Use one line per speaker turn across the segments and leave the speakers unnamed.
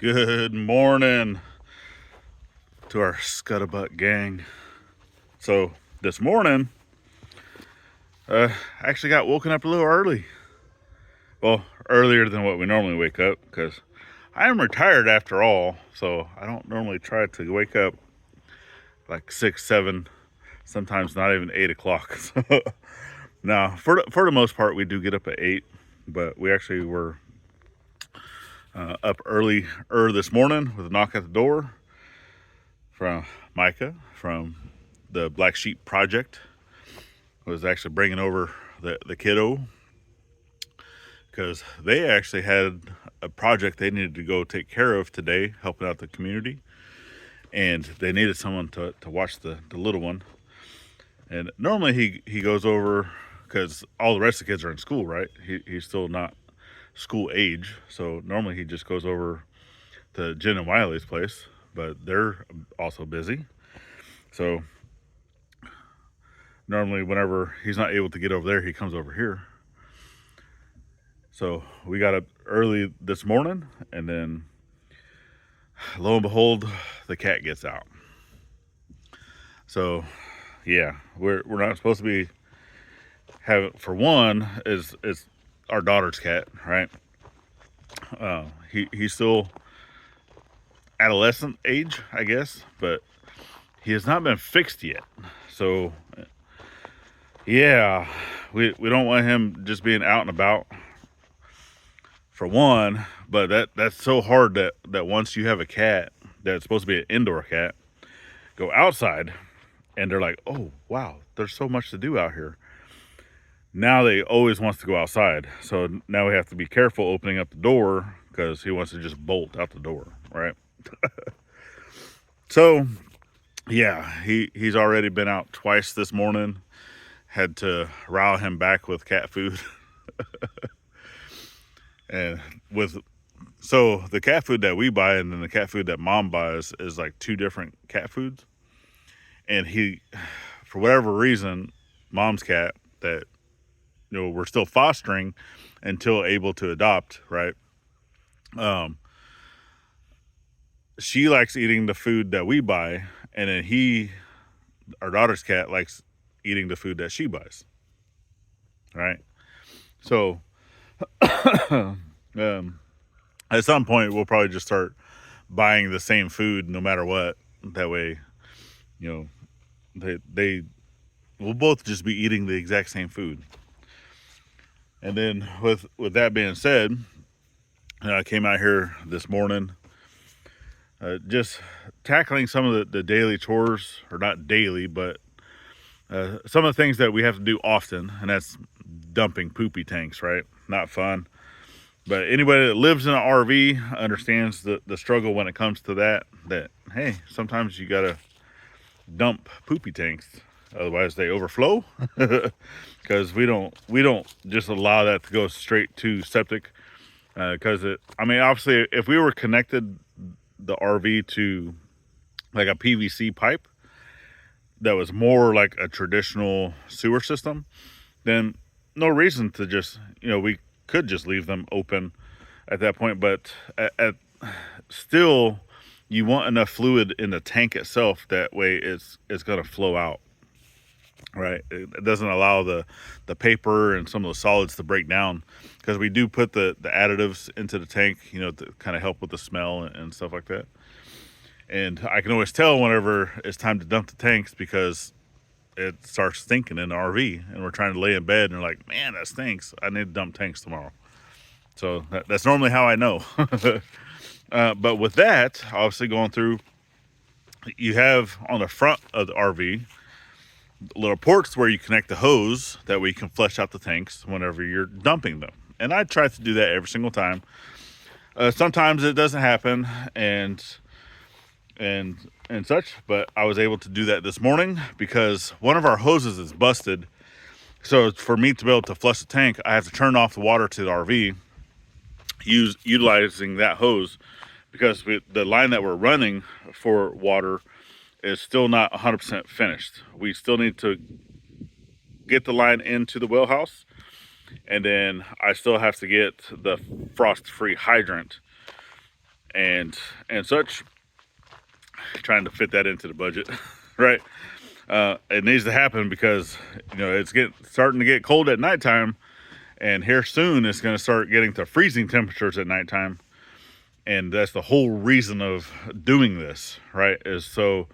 Good morning to our Scuttlebutt gang. So this morning, I actually got woken up a little early. Well, earlier than what we normally wake up, because I am retired after all, so I don't normally try to wake up like 6, 7, sometimes not even 8 o'clock. So, now, for the most part, we do get up at 8, but we actually were up early this morning with a knock at the door from Micah from the Black Sheep Project. Was actually bringing over the kiddo because they actually had a project they needed to go take care of today, helping out the community, and they needed someone to watch the little one. And normally he goes over because all the rest of the kids are in school, right? He's still not school age, so normally he just goes over to Jen and Wiley's place, but they're also busy. So normally whenever he's not able to get over there, he comes over here. So we got up early this morning, and then lo and behold, the cat gets out. So yeah, we're not supposed to be having, for one, is our daughter's cat, right? He's still adolescent age, I guess, but he has not been fixed yet. So yeah, we don't want him just being out and about, for one, but that's so hard that once you have a cat that's supposed to be an indoor cat, go outside and they're like, oh wow, there's so much to do out here. Now they always wants to go outside, so now we have to be careful opening up the door because he wants to just bolt out the door, right? So yeah, he's already been out twice this morning. Had to rile him back with cat food. And so the cat food that we buy and then the cat food that mom buys is like two different cat foods. And he, for whatever reason, mom's cat that, we're still fostering until able to adopt, right? She likes eating the food that we buy, and then our daughter's cat, likes eating the food that she buys, right? So at some point we'll probably just start buying the same food no matter what. That way, they will both just be eating the exact same food. And then with that being said, I came out here this morning, just tackling some of the daily chores, or not daily, but some of the things that we have to do often, and that's dumping poopy tanks, right? Not fun. But anybody that lives in an RV understands the struggle when it comes to that, hey, sometimes you gotta dump poopy tanks, otherwise they overflow. Because we don't just allow that to go straight to septic, because obviously if we were connected the RV to like a PVC pipe that was more like a traditional sewer system, then no reason to just, we could just leave them open at that point. But still, you want enough fluid in the tank itself, that way it's going to flow out, right? It doesn't allow the paper and some of the solids to break down, because we do put the additives into the tank, to kind of help with the smell and stuff like that. And I can always tell whenever it's time to dump the tanks, because it starts stinking in the RV, and we're trying to lay in bed and we're like, man, that stinks. I need to dump tanks tomorrow. So that's normally how I know. But with that, obviously going through, you have on the front of the RV little ports where you connect the hose, that way you can flush out the tanks whenever you're dumping them. And I try to do that every single time. Sometimes it doesn't happen and such, but I was able to do that this morning because one of our hoses is busted. So for me to be able to flush the tank, I have to turn off the water to the RV, utilizing that hose, because the line that we're running for water is still not 100% finished. We still need to get the line into the well house, and then I still have to get the frost-free hydrant and such, trying to fit that into the budget, right? It needs to happen because it's starting to get cold at nighttime, and here soon it's going to start getting to freezing temperatures at nighttime, and that's the whole reason of doing this, right? Is so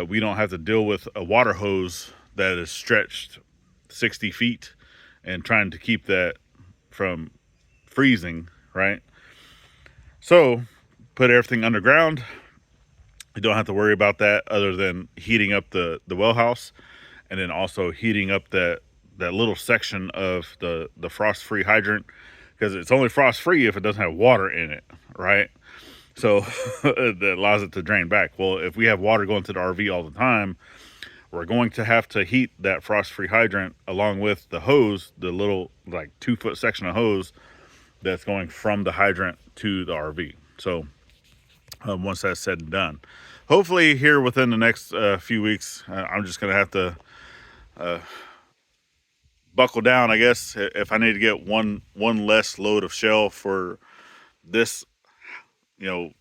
we don't have to deal with a water hose that is stretched 60 feet and trying to keep that from freezing, right? So put everything underground. You don't have to worry about that other than heating up the well house, and then also heating up that little section of the frost-free hydrant, because it's only frost-free if it doesn't have water in it, right? So that allows it to drain back. Well, if we have water going to the RV all the time, we're going to have to heat that frost-free hydrant along with the hose, the little like 2-foot section of hose that's going from the hydrant to the RV. So once that's said and done, hopefully here within the next few weeks, I'm just going to have to buckle down, I guess, if I need to get one less load of shell for this,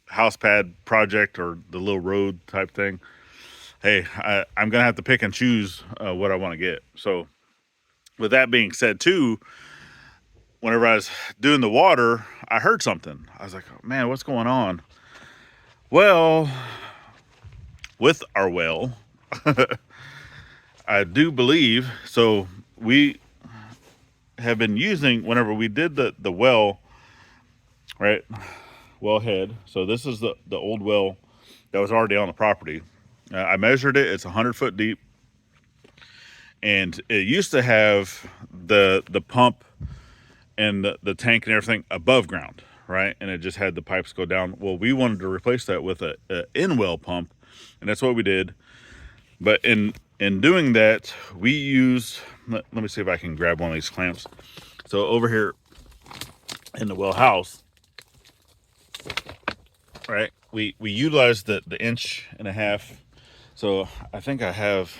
house pad project or the little road type thing. Hey, I'm going to have to pick and choose what I want to get. So with that being said too, whenever I was doing the water, I heard something. I was like, oh, man, what's going on? Well, with our well, I do believe, so we have been using, whenever we did the well, right, well head. So this is the old well that was already on the property. I measured it. It's 100-foot deep, and it used to have the pump and the tank and everything above ground, right? And it just had the pipes go down. Well, we wanted to replace that with a in-well pump, and that's what we did. But in doing that, we used, let me see if I can grab one of these clamps. So over here in the well house, right, we utilized the 1.5 inches. So I think I have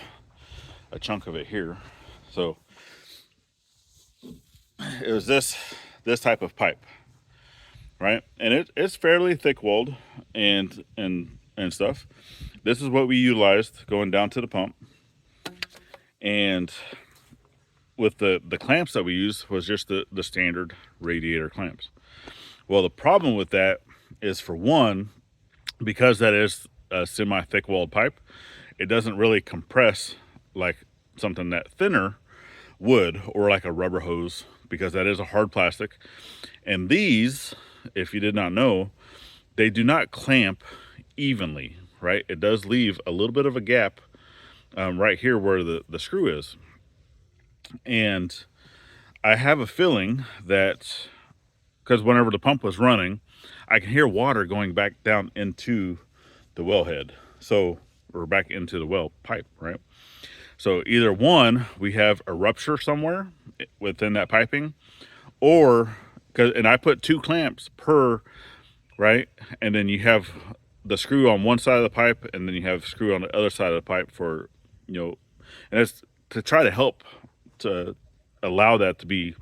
a chunk of it here. So it was this type of pipe, right? And it's fairly thick walled and stuff. This is what we utilized going down to the pump. And with the clamps that we used was just the standard radiator clamps. Well, the problem with that is, for one, because that is a semi-thick walled pipe, it doesn't really compress like something that thinner would, or like a rubber hose, because that is a hard plastic. And these, if you did not know, they do not clamp evenly, right? It does leave a little bit of a gap right here where the screw is. And I have a feeling that, because whenever the pump was running, I can hear water going back down into the wellhead. So, or back into the well pipe, right? So either one, we have a rupture somewhere within that piping, or, and I put 2 clamps per, right? And then you have the screw on one side of the pipe, and then you have screw on the other side of the pipe for, and it's to try to help to allow that to be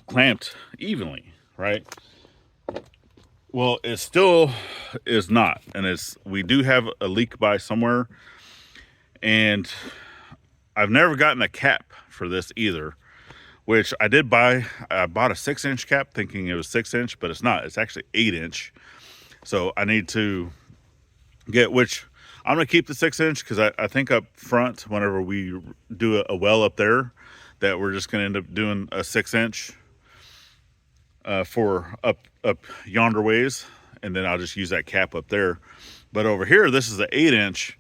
clamped evenly, right? Well, it still is not, and we do have a leak by somewhere, and I've never gotten a cap for this either, which I did buy. I bought a 6-inch cap thinking it was 6-inch, but it's not. It's actually 8-inch. So I need to get, which I'm going to keep the 6-inch, because I think up front, whenever we do a well up there, that we're just going to end up doing a 6-inch for up yonder ways, and then I'll just use that cap up there. But over here, this is the 8-inch,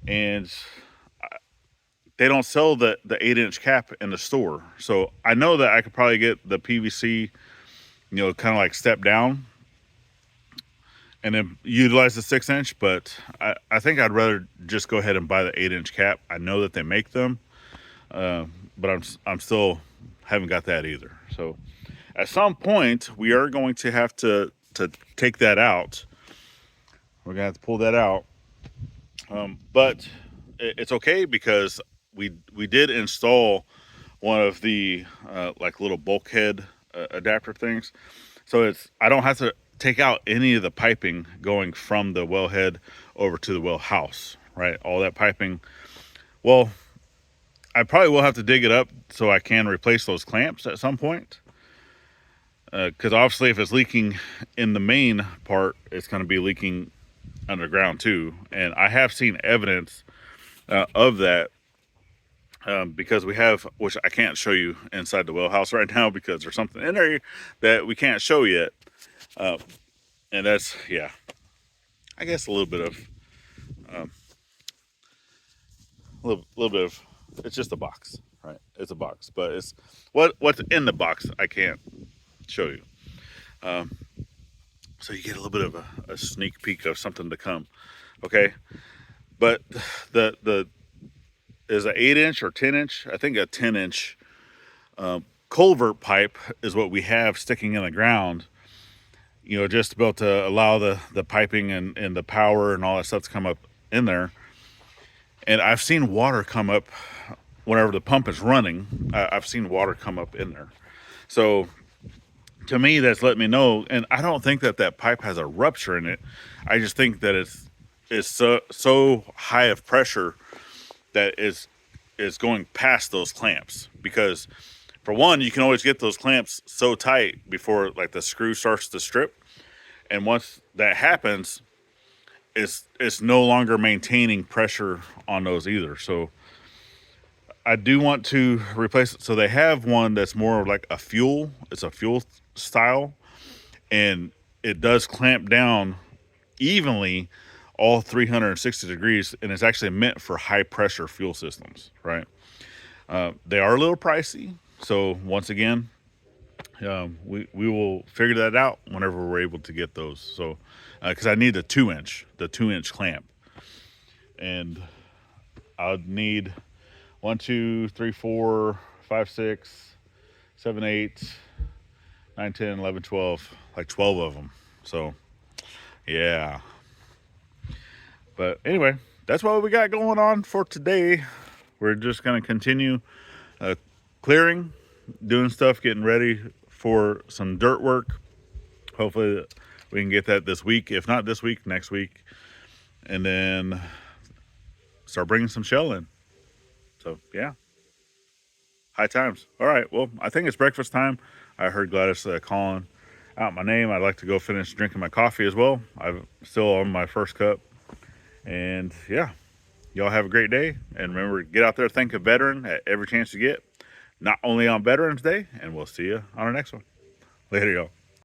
and they don't sell the 8-inch cap in the store. So I know that I could probably get the PVC, kind of like step down, and then utilize the 6-inch. But I think I'd rather just go ahead and buy the 8-inch cap. I know that they make them, but I'm still haven't got that either. So at some point, we are going to have to take that out. We're gonna have to pull that out, but it's okay, because we did install one of the like little bulkhead adapter things. So I don't have to take out any of the piping going from the wellhead over to the well house, right? All that piping. Well, I probably will have to dig it up so I can replace those clamps at some point. Because obviously, if it's leaking in the main part, it's going to be leaking underground too. And I have seen evidence of that, because we have, which I can't show you inside the well house right now because there's something in there that we can't show yet. And that's, yeah, I guess a little bit of, little bit of, it's just a box, right? It's a box, but it's what's in the box I can't show you. So you get a little bit of a sneak peek of something to come, okay? But the is an 8-inch or 10-inch, I think a 10-inch culvert pipe is what we have sticking in the ground, just to be able to allow the piping and the power and all that stuff to come up in there. And I've seen water come up whenever the pump is running. I've seen water come up in there. So to me, that's letting me know, and I don't think that pipe has a rupture in it. I just think that it's so high of pressure that is going past those clamps. Because for one, you can always get those clamps so tight before like the screw starts to strip, and once that happens, it's no longer maintaining pressure on those either. So I do want to replace it. So they have one that's more like a fuel. It's a fuel style, and it does clamp down evenly all 360 degrees, and it's actually meant for high pressure fuel systems, right? They are a little pricey. So once again, we will figure that out whenever we're able to get those. So because I need the 2-inch clamp, and I'll need 1, 2, 3, 4, 5, 6, 7, 8, 9, 10, 11, 12, like 12 of them. So yeah. But anyway, that's what we got going on for today. We're just going to continue clearing, doing stuff, getting ready for some dirt work. Hopefully we can get that this week. If not this week, next week. And then start bringing some shell in. So, yeah. High times. All right. Well, I think it's breakfast time. I heard Gladys calling out my name. I'd like to go finish drinking my coffee as well. I'm still on my first cup. And, yeah. Y'all have a great day. And remember, get out there, think of veteran at every chance you get. Not only on Veterans Day. And we'll see you on our next one. Later, y'all.